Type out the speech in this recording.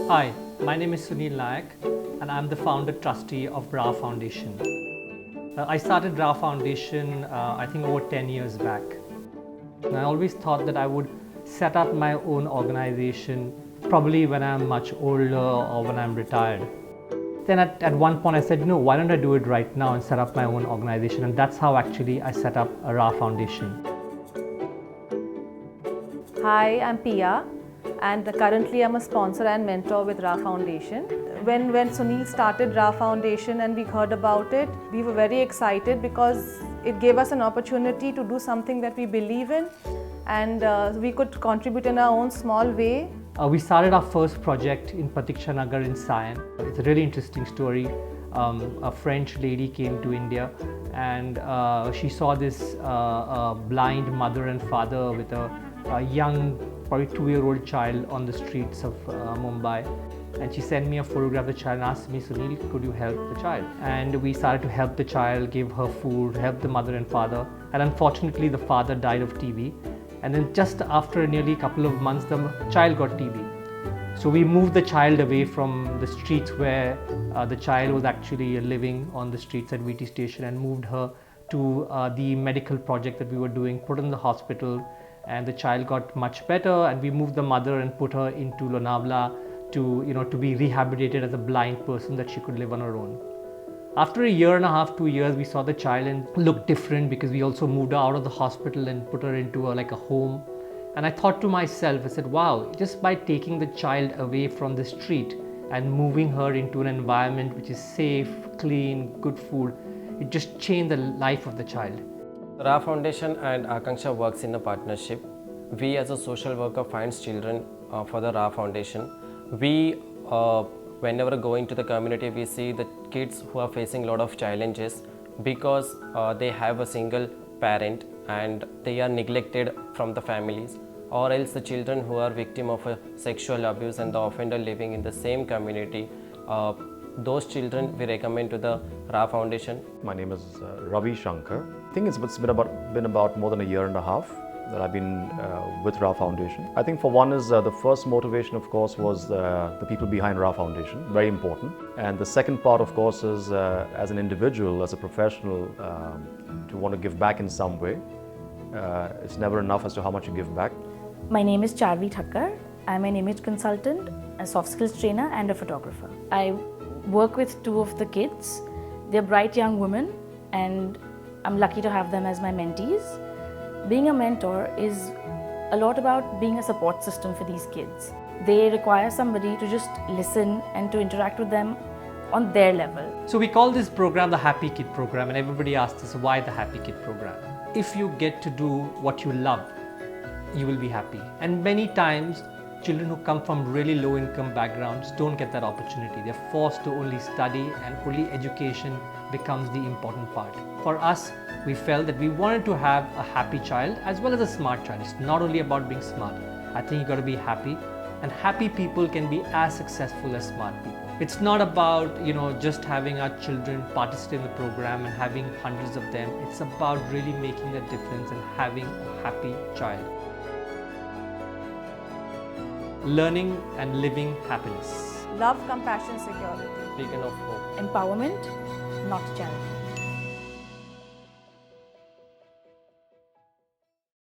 Hi, my name is Sunil Nayak and I'm the founder trustee of Ra Foundation. I started Ra Foundation I think over 10 years back. And I always thought that I would set up my own organization probably when I'm much older or when I'm retired. Then at one point I said, why don't I do it right now and set up my own organization? And that's how actually I set up a Ra Foundation. Hi, I'm Pia and currently I'm a sponsor and mentor with Ra Foundation. When Sunil started Ra Foundation and we heard about it, we were very excited because it gave us an opportunity to do something that we believe in and we could contribute in our own small way. We started our first project in Pratiksha Nagar in Sion. It's a really interesting story. A French lady came to India and she saw this blind mother and father with a young, probably 2-year-old child on the streets of Mumbai. And she sent me a photograph of the child and asked me, Sunil, could you help the child? And we started to help the child, give her food, help the mother and father. And unfortunately, the father died of TB. And then just after nearly a couple of months, the child got TB. So we moved the child away from the streets where the child was actually living on the streets at VT station and moved her to the medical project that we were doing, put her in the hospital, and the child got much better, and we moved the mother and put her into Lonavala to be rehabilitated as a blind person that she could live on her own. After a year and a half, 2 years, we saw the child and looked different because we also moved her out of the hospital and put her into a home. And I thought to myself, I said, wow, just by taking the child away from the street and moving her into an environment which is safe, clean, good food, it just changed the life of the child. Ra Foundation and Akanksha works in a partnership. We as a social worker finds children for the Ra Foundation. We whenever going to the community, we see the kids who are facing a lot of challenges because they have a single parent and they are neglected from the families, or else the children who are victim of a sexual abuse and the offender living in the same community. Those children we recommend to the Ra Foundation. My name is Ravi Shankar. I think it's been about more than a year and a half that I've been with Ra Foundation. I think for one is the first motivation, of course, was the people behind Ra Foundation, very important. And the second part, of course, is as an individual, as a professional, to want to give back in some way. It's never enough as to how much you give back. My name is Charvi Thakkar. I'm an image consultant, a soft skills trainer and a photographer. I work with 2 of the kids. They're bright young women and I'm lucky to have them as my mentees. Being a mentor is a lot about being a support system for these kids. They require somebody to just listen and to interact with them on their level. So we call this program the Happy Kid program, and everybody asks us why the Happy Kid program. If you get to do what you love, you will be happy. And many times children who come from really low income backgrounds don't get that opportunity. They're forced to only study and only education becomes the important part. For us, we felt that we wanted to have a happy child as well as a smart child. It's not only about being smart. I think you got to be happy, and happy people can be as successful as smart people. It's not about just having our children participate in the program and having hundreds of them. It's about really making a difference and having a happy child. Learning and living happiness. Love, compassion, security. Beacon of hope. Empowerment, not challenge.